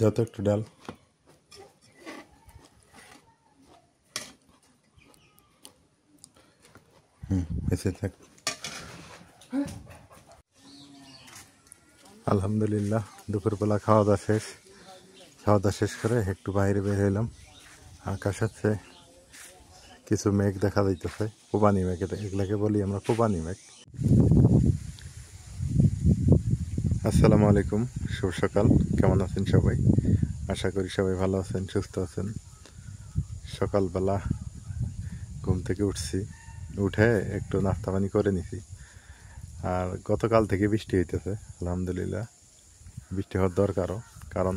যত একটু ডাল বেঁচে থাক। আলহামদুলিল্লাহ দুপুরবেলা খাওয়া দাওয়া শেষ করে একটু বাইরে বের হইলাম। আকাশ আছে, কিছু মেঘ দেখা যাইতেছে, কোবানি মেঘ, এগুলাকে বলি আমরা কোবানি মেঘ। আসসালামু আলাইকুম, শুভ সকাল। কেমন আছেন সবাই? আশা করি সবাই ভালো আছেন, সুস্থ আছেন। সকালবেলা ঘুম থেকে উঠে একটু নাস্তা পানি করে নিছি। আর গতকাল থেকে বৃষ্টি হইতেছে, আলহামদুলিল্লাহ। বৃষ্টি হওয়ার দরকারও, কারণ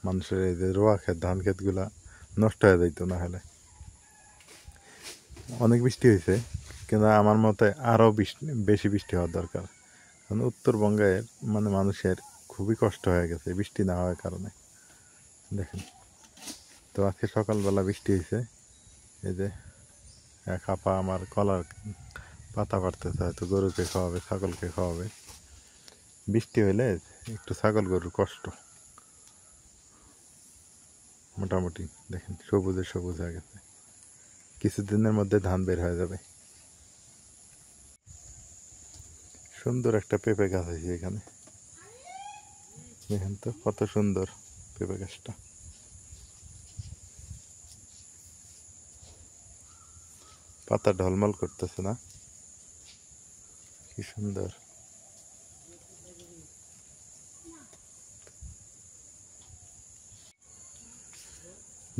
মানুষের এই যে রোয়া ক্ষেত, ধান ক্ষেতগুলা নষ্ট হয়ে যাইত না হলে। অনেক বৃষ্টি হয়েছে, কিন্তু আমার মতে আরও বেশি বৃষ্টি হওয়ার দরকার। কারণ উত্তরবঙ্গের মানুষের খুবই কষ্ট হয়ে গেছে বৃষ্টি না হওয়ার কারণে। দেখেন তো, আজকে সকালবেলা বৃষ্টি হয়েছে। এই যে এক আপা আমার কলার পাতা পাড়তেছে, হয়তো গরুকে খাওয়াবে, ছাগলকে খাওয়াবে। বৃষ্টি হইলে একটু ছাগল গরুর কষ্ট। মোটামুটি দেখেন সবুজে সবুজ হয়ে গেছে, কিছুদিনের মধ্যে ধান বের হয়ে যাবে। সুন্দর একটা পেঁপে গাছ আছে এখানে, দেখেন তো কত সুন্দর পেঁপে গাছটা। পাতা ঢলমল করতেছে না, কি সুন্দর।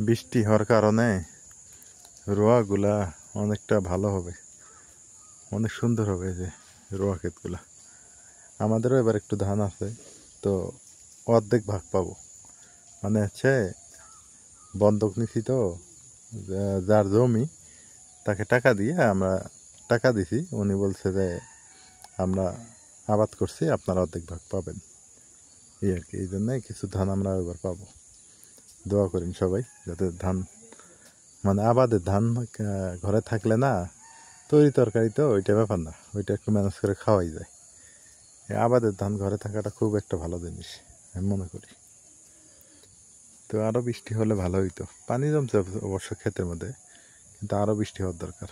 বৃষ্টি হওয়ার কারণে রোয়াগুলা অনেকটা ভালো হবে, অনেক সুন্দর হবে। যে রোয়া ক্ষেতগুলা, আমাদেরও এবার একটু ধান আছে, তো অর্ধেক ভাগ পাবো। হচ্ছে বন্ধক নিছি, তো যার জমি তাকে টাকা দিয়ে আমরা টাকা দিছি, উনি বলছে যে আমরা আবাদ করছি, আপনারা অর্ধেক ভাগ পাবেন, এই আর কি। এই জন্যে কিছু ধান আমরা এবার পাবো। দোয়া করেন সবাই, যাতে ধান আবাদের ধান ঘরে থাকলে না, তৈরি তরকারি তো ওইটা ব্যাপার না, ওইটা একটু ম্যানেজ করে খাওয়াই যায়। আবাদের ধান ঘরে থাকাটা খুব একটা ভালো জিনিস আমি মনে করি। তো আরও বৃষ্টি হলে ভালো হইতো। পানি জমছে অবশ্য ক্ষেতের মধ্যে, কিন্তু আরও বৃষ্টি হওয়ার দরকার।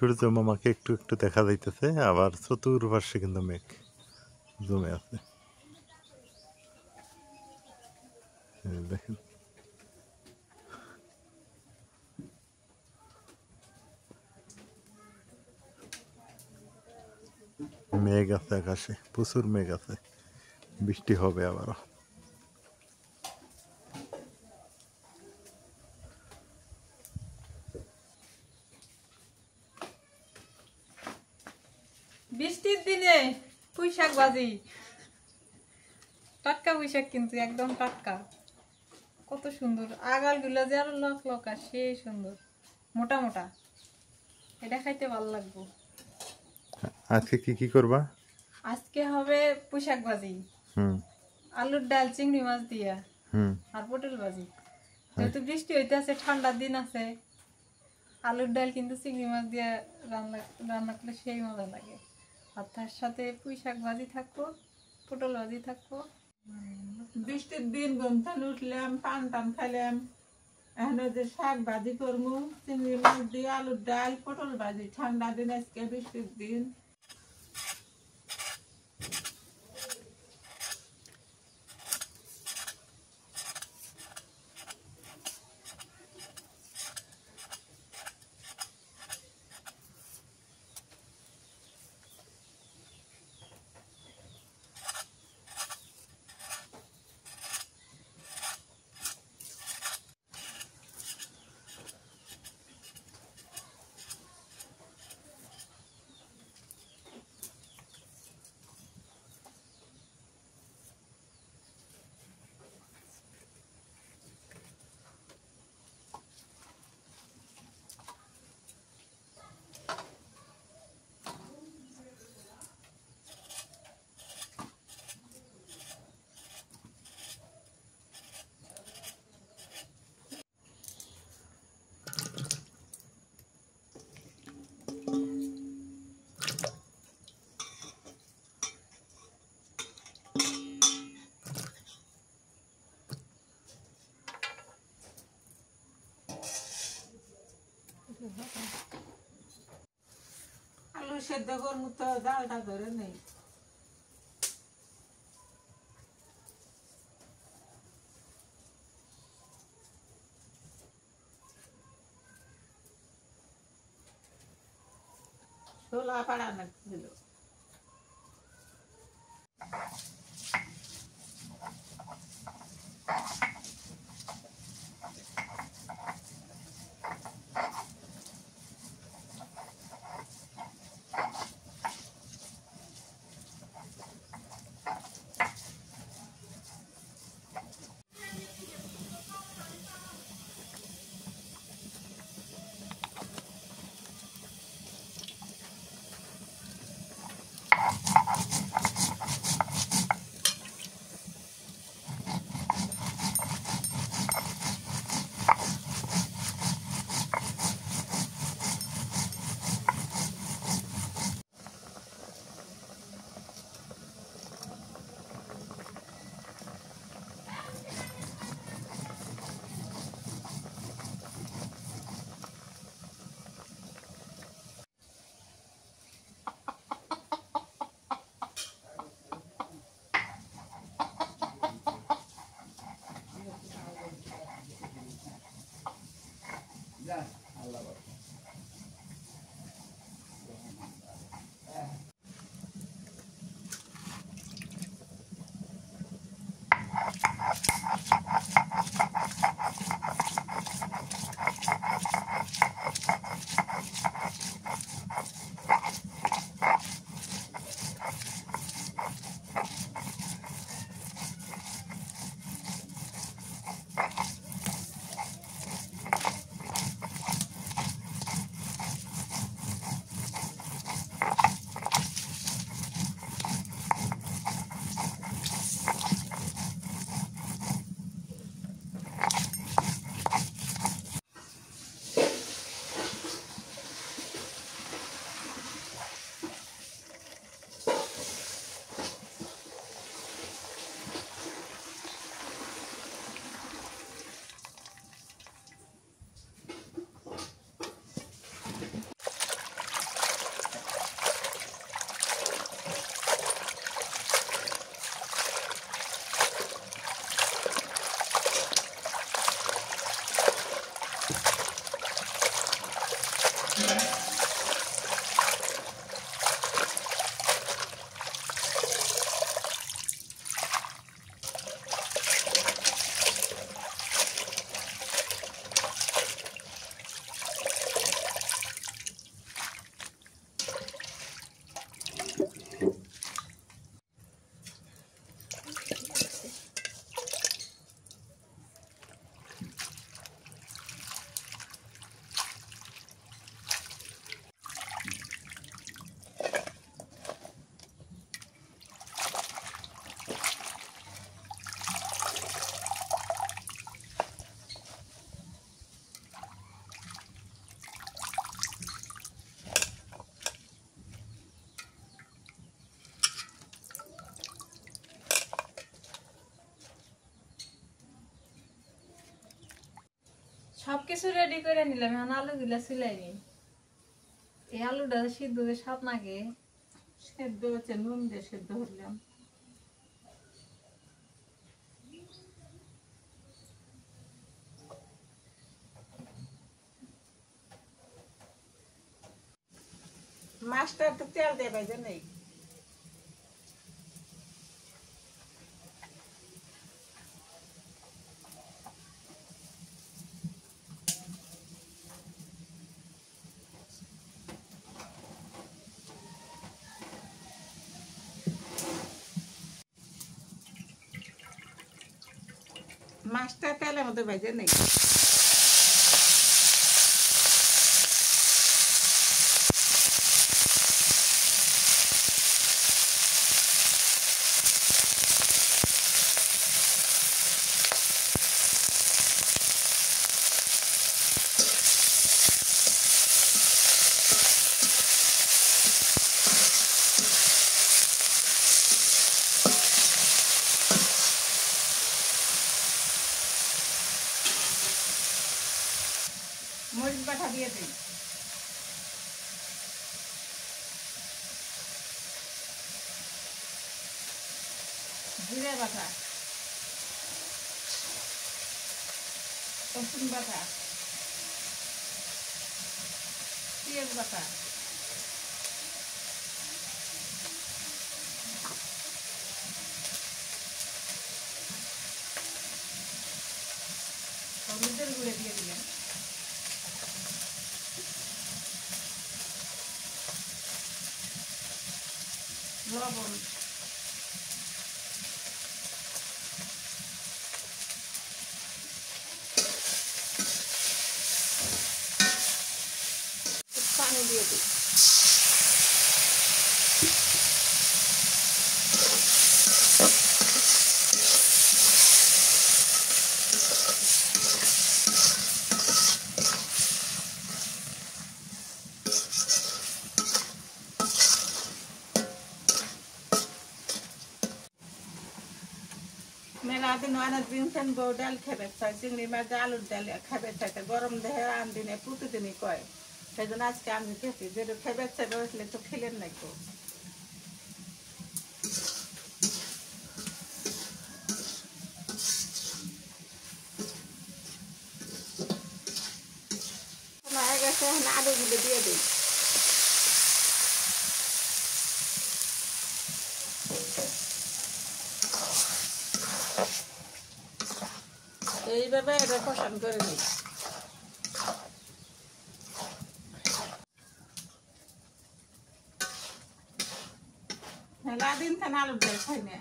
সূর্য মামাকে একটু একটু দেখা যাইতেছে, আবার চতুর্পার্শ্বে কিন্তু মেঘ জমে আছে, দেখেন। মেঘ আছে আকাশে, প্রচুর মেঘ আছে, বৃষ্টি হবে আবারও। বৃষ্টির দিনে পুঁই শাক ভাজি, টাটকা পুঁই শাক, কিন্তু একদম টাটকা। কত সুন্দর আগাল গুলা যে আরো লক লকা, সেই সুন্দর মোটা মোটা। এটা খাইতে ভালো লাগবে। আজকে কি করবা? আজকে হবে পুঁই শাক ভাজি, আলুর ডাল, চিংড়ি মাছ দিয়া, আর পটল ভাজি। যেহেতু বৃষ্টি হইতে আছে, ঠান্ডার দিন আছে, আলুর ডাল কিন্তু চিংড়ি মাছ দিয়ে রান্না করলে সেই মজা লাগে। আর তার সাথে পুঁই শাক ভাজি থাকবো, পটল ভাজি থাকবো। বৃষ্টির দিন ঘুম থেকে উঠলাম, পান টান খাইলাম, এখন যে শাক ভাজি করবো, চিংড়ি মাছ দিয়ে, আলুর ডাল, পটল ভাজি। ঠান্ডা দিন আজকে, বৃষ্টির দিন। আলু সেদ্ধ করবো তো জালটা ধরে নেই। ছোলা পাড়ানো ছিল। সবকিছু রেডি করে নিলাম, এখন আলুগুলা চুলাই নি। এই আলুটা সিদ্ধ হয়ে স্বাদ নাগে। সেদ্ধ হচ্ছে, নুন দিয়ে সেদ্ধ করলাম। মাছটা একটু তেল দিয়ে ভেজে নেই। মাছটা তেলের মধ্যে ভেজে নেই। মরিচ বাটা দিয়ে দিই। জিরে বাটা, রসুন বাটা, পেঁয়াজ বাটা, হলুদের গুঁড়ো দিয়ে দিলাম, লবণ, পানি দিয়ে দিই। মেলা দিন অনেক দিন সেন বউ ডাল খেবে চাই, চিংড়ি মাছ আলুর ডাল খেবে চাইতে গরম দেহে আন দিনে প্রতিদিনই কয়, সেই জন্য আজকে আমি খেয়েছি। যেটা খেবে চাইবে হয়েছিল তো খেলেন নাই তো। হয়ে গেছে, এখন আলুগুলো দিয়ে দিই। এইভাবে এটা কষান করে নিই। মেলা দিন কেন আলুর ডাল খাই না,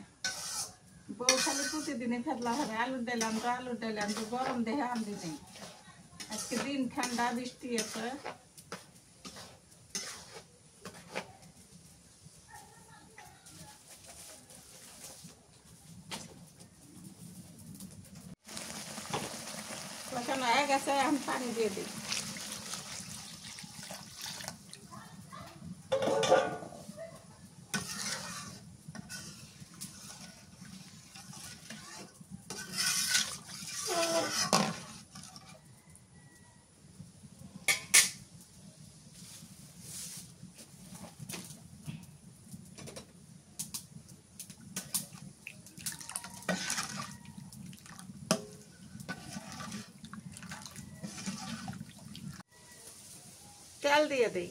বউ খালি প্রতিদিনে ফেতলা হবে আলুর ডাল আনতো, আলুর ডাল আনতো, গরম দেহে আনতে নেই। আজকে দিন ঠান্ডা, বৃষ্টি আছে। কষানো হয়ে গেছে, এখন পানি দিয়ে দিই। তেল দিয়ে দিই,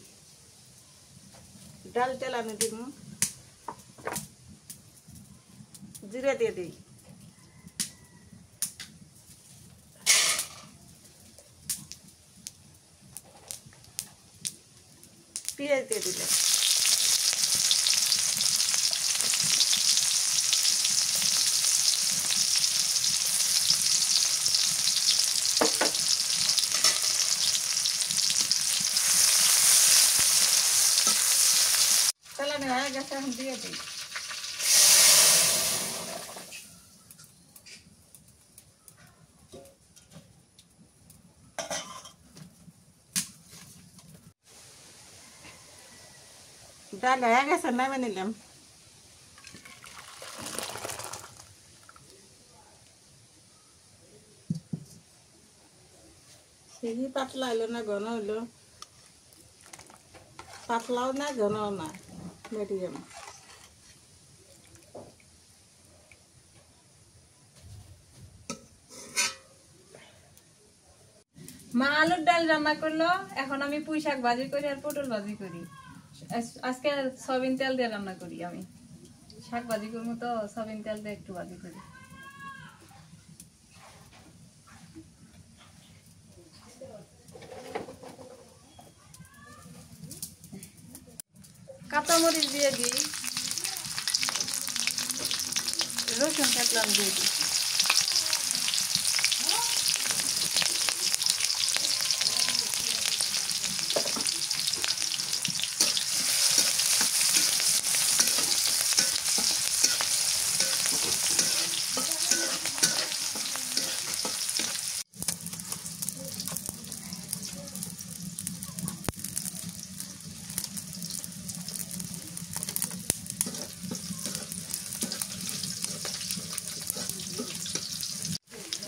ডাল তেল আমি দিব, জিরে দিয়ে দিই, পেঁয়াজ দিয়ে দিলে, তেলানি হয়ে গেছে, এখন দিয়ে দিই। ডাল হয়ে গেছে, নামে নিলাম। সিহি পাতলা হইলো না ঘন হইলো, পাতলাও না ঘনও না, মিডিয়াম। মা আলুর ডাল রান্না করলো, এখন আমি পুঁই শাক ভাজি করি আর পটল ভাজি করি। আজকে সয়াবিন তেল দিয়ে রান্না করি, আমি শাক ভাজি করবো তো সয়াবিন তেল দিয়ে একটু ভাজি করি। কাঁচামরিচ দিয়ে দিই, রসুন কাটলাম দিয়ে দিই।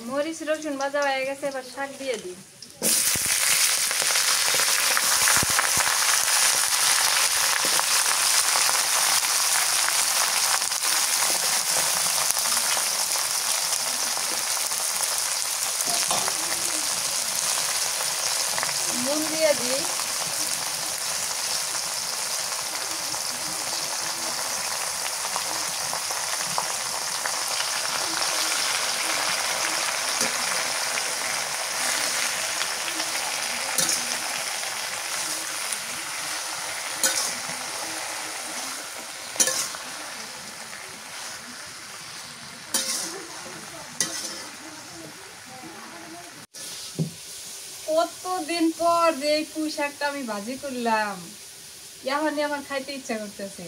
মরিচ রসুন ভাজা হয়ে গেছে, এবার শাক দিয়ে দিই। দিয়ে দিই। কতদিন পর যে এই পুঁই শাকটা আমি ভাজি করলাম, এখনই আমার খাইতে ইচ্ছা করতেছে।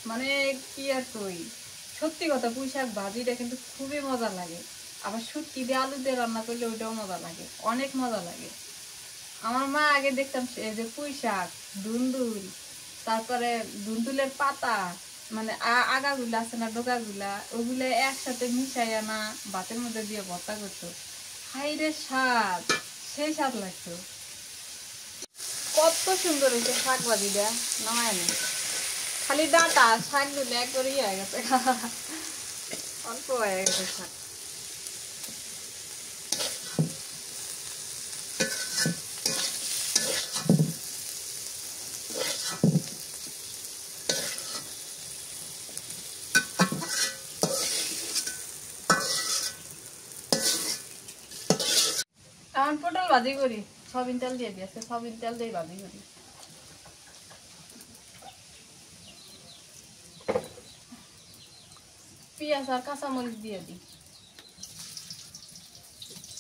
মানে কি আর কই, সত্যি কথা পুঁই শাক ভাজিটা কিন্তু খুবই মজা লাগে। আবার শুটকি দিয়ে আলু দিয়ে রান্না করলে ওইটাও মজা লাগে, অনেক মজা লাগে। আমার মা আগে দেখতাম যে পুঁই শাক, ধুন্দুল, তারপরে ধুন্দুলের পাতা, মানে আগাগুলা আছে না, ডোকাগুলা, ওগুলো একসাথে মিশাই আনা ভাতের মধ্যে দিয়ে ভর্তা করতো। হাইরে স্বাদ, সেই স্বাদ লাগতো। কত সুন্দর হয়েছে শাক ভাজিটা, নামায় নি খালি ডাটা, শাক গুলো একবারই হয়ে গেছে, অল্প হয়ে গেছে শাক। এখন পটল ভাজি করি, সয়াবিন তেল দিয়ে দিয়েছে, সয়াবিন তেল দিয়ে ভাজি করি। পেঁয়াজ আর কাঁচামরিচ দিয়ে দিই।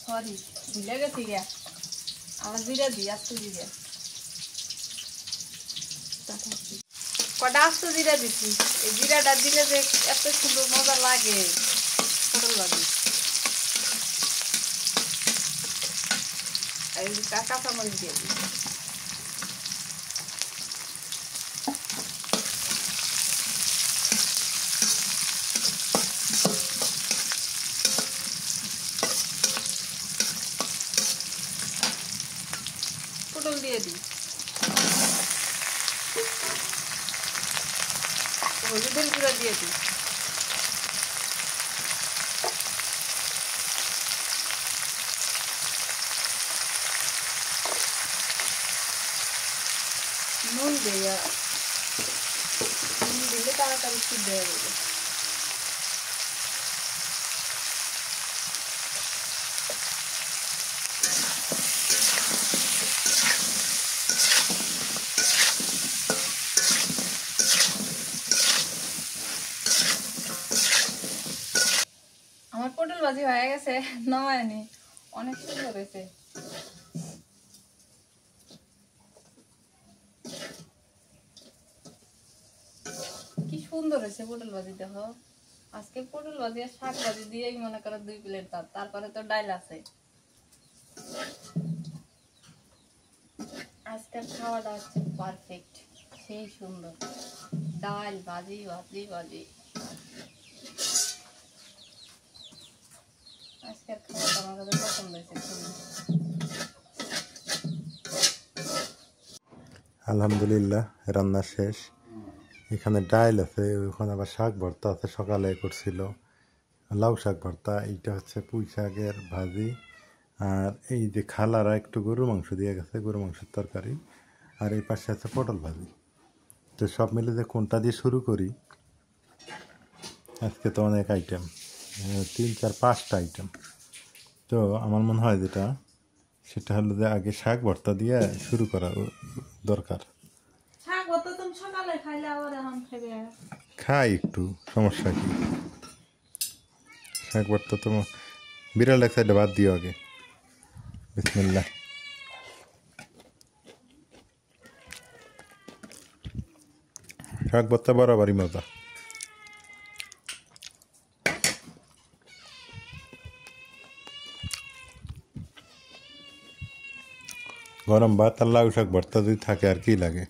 সরি, ভুলে গেছি গিয়া, আবার জিরা দিই, আস্ত জিরা কটা আস্ত জিরা দিচ্ছি। এই জিরাটা দিলে যে এত সুন্দর মজা লাগে পটল ভাজি। এই কাঁচামরিচ দিয়ে দিই। পটল দিয়ে দিই, হলুদের গুঁড়া দিয়ে দিই, নুন দিই। নুন দিলে তাড়াতাড়ি সিদ্ধ হয়ে যাবে। আমার পটল ভাজি হয়ে গেছে, নামায় নি, অনেক সুন্দর হয়েছে। কি সুন্দর হয়েছে পটল ভাজি, দেখো। আজকে পটল ভাজি আর শাক ভাজি দিয়েই মনে করো 2 প্লেট ভাত, তারপরে তো ডাল আছে। আজকের খাওয়াটা হচ্ছে পারফেক্ট, সেই সুন্দর। ডাল, ভাজি, ভাজি, ভাজি। আজকের খাওয়াটা আমার কাছে পছন্দ হয়েছে খুবই। আলহামদুলিল্লাহ, রান্না শেষ। এখানে ডাল আছে, ওখানে আবার শাক ভর্তা আছে, সকালে করছিল লাউ শাক ভর্তা। এইটা হচ্ছে পুঁই শাকের ভাজি। আর এই যে খালারা একটু গরু মাংস দিয়ে গেছে, গরু মাংসের তরকারি। আর এই পাশে আছে পটল ভাজি। তো সব মিলে যে কোনটা দিয়ে শুরু করি, আজকে তো অনেক আইটেম, 3, 4, 5টা আইটেম। তো আমার মনে হয় যেটা, সেটা হলো যে আগে শাক ভর্তা দিয়ে শুরু করা দরকার। শাক ভর্তা তুমি সকালে খাইলে আবার এখন খাইবে? খাই একটু, সমস্যা কি? শাক ভর্তা তো বিড়াল এক সাইডে বাদ দিও আগে। বিসমিল্লাহ। শাক ভর্তা বরাবরই মজা। গরম ভাত আর লাউ শাক ভর্তা যদি থাকে আর কি লাগে।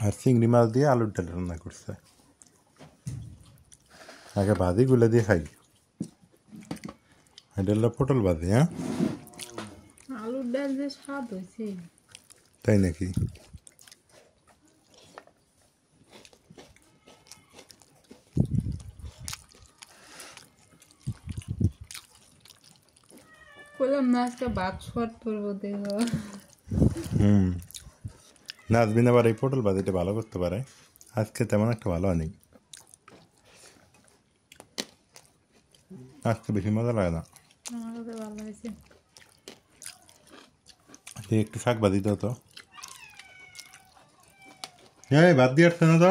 আর চিংড়ি মাছ দিয়ে আলুর ডাল রান্না করছে। আগে ভাজিগুলো দিয়ে খাই। এটা হলো পটল ভাজি। হ্যাঁ, আলুর ডাল যে স্বাদ হয়েছে। তাই নাকি? বললাম না আজকে বাঘ শট করবো দেহ। নাজবিন আবার এই পটল ভাজিটা ভালো করতে পারে, আজকে তেমন একটা ভালো হয়নি, আজকে বেশি মজা লাগে না। আমার কাছে ভালো হয়েছে। তুই একটু শাক ভাজি দাও তো। এই ভাত দিয়ে আসছে না তো,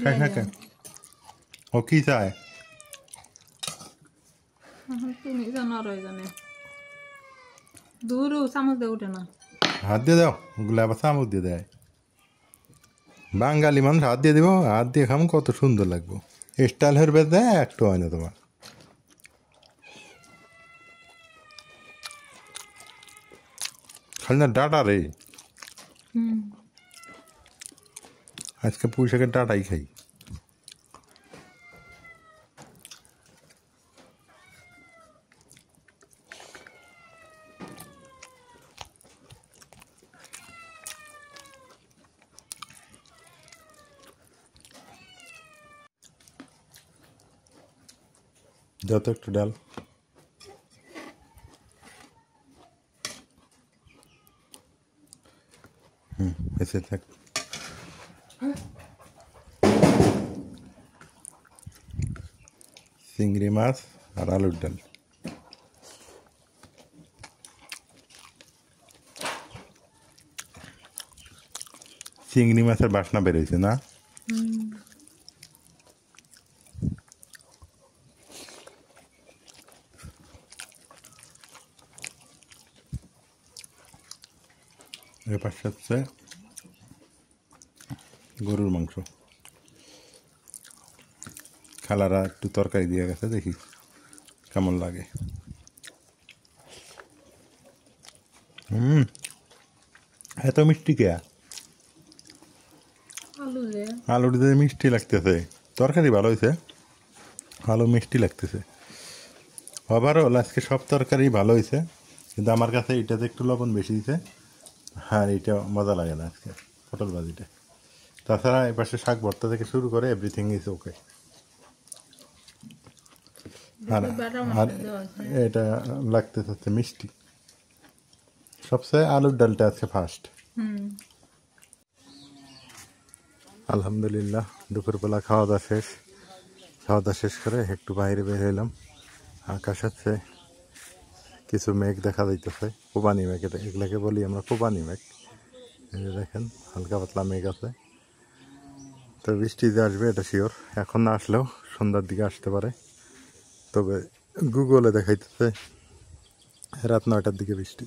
খাই না কেন? ও কি চায়? তুমি জানো আর ওই জানে দূরও চামচ দিয়ে উঠে না। হাত দিয়ে দাও, ওগুলো আবার চামচ দিয়ে দেয়। বাঙালি মানুষ হাত দিয়ে দিব, হাত দিয়ে খাম কত সুন্দর লাগবো। স্টাইল হেরবে দেয় একটু হয় না তোমার। খালি না ডাটা রে, আজকে পুঁই শাকের ডাটাই খাই। যত একটু ডাল। এসে থাক। চিংড়ি মাছ আর আলুর ডাল। চিংড়ি মাছের বাসনা বেরোইছে না? এর পাশে হচ্ছে গরুর মাংস। খালারা একটু তরকারি দিয়ে গেছে, দেখি কেমন লাগে। এত মিষ্টি কে? আলুর দিয়ে মিষ্টি লাগতেছে, তরকারি ভালো হয়েছে, আলু মিষ্টি লাগতেছে। ওভারঅল আজকে সব তরকারি ভালো হয়েছে, কিন্তু আমার কাছে এটাতে একটু লবণ বেশি দিছে, আর এইটা মজা লাগে না আজকে পটল ভাজিটা। তাছাড়া এপাশে শাক ভর্তা থেকে শুরু করে এভরিথিং ইজ ওকে। আর আর এটা লাগতেছে হচ্ছে মিষ্টি। সবচেয়ে আলুর ডালটা আজকে ফার্স্ট। আলহামদুলিল্লাহ দুপুরবেলা খাওয়া দাওয়া শেষ করে একটু বাইরে বের হইলাম। আকাশ আছে, কিছু মেঘ দেখা যাইতেছে, কোবানি মেঘ, এগুলাকে বলি আমরা কোবানি মেঘ। এই যে দেখেন হালকা পাতলা মেঘ আছে, তো বৃষ্টি যে আসবে এটা শিওর। এখন না আসলেও সন্ধ্যার দিকে আসতে পারে, তবে গুগলে দেখাইতেছে রাত 9টার দিকে বৃষ্টি,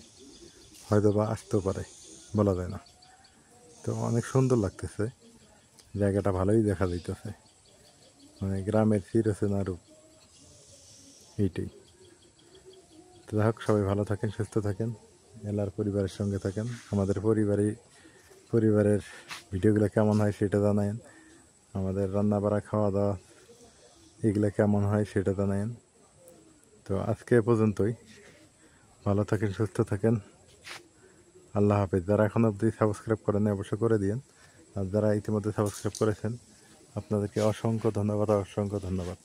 হয়তো বা আসতেও পারে, বলা যায় না। তো অনেক সুন্দর লাগতেছে, জায়গাটা ভালোই দেখা যাইতেছে, মানে গ্রামের চিরচেনা রূপ এইটাই। তো যাই হোক, সবাই ভালো থাকেন, সুস্থ থাকেন, এলার পরিবারের সঙ্গে থাকেন। আমাদের পরিবারের ভিডিওগুলো কেমন হয় সেটা জানায়েন, আমাদের রান্না বাড়া খাওয়া দাওয়া এগুলো কেমন হয় সেটা জানায়েন। তো আজকে এ পর্যন্তই, ভালো থাকেন, সুস্থ থাকেন, আল্লাহ হাফেজ। যারা এখন অবধি সাবস্ক্রাইব করেন অবশ্যই করে দিন, আর যারা ইতিমধ্যে সাবস্ক্রাইব করেছেন আপনাদেরকে অসংখ্য ধন্যবাদ।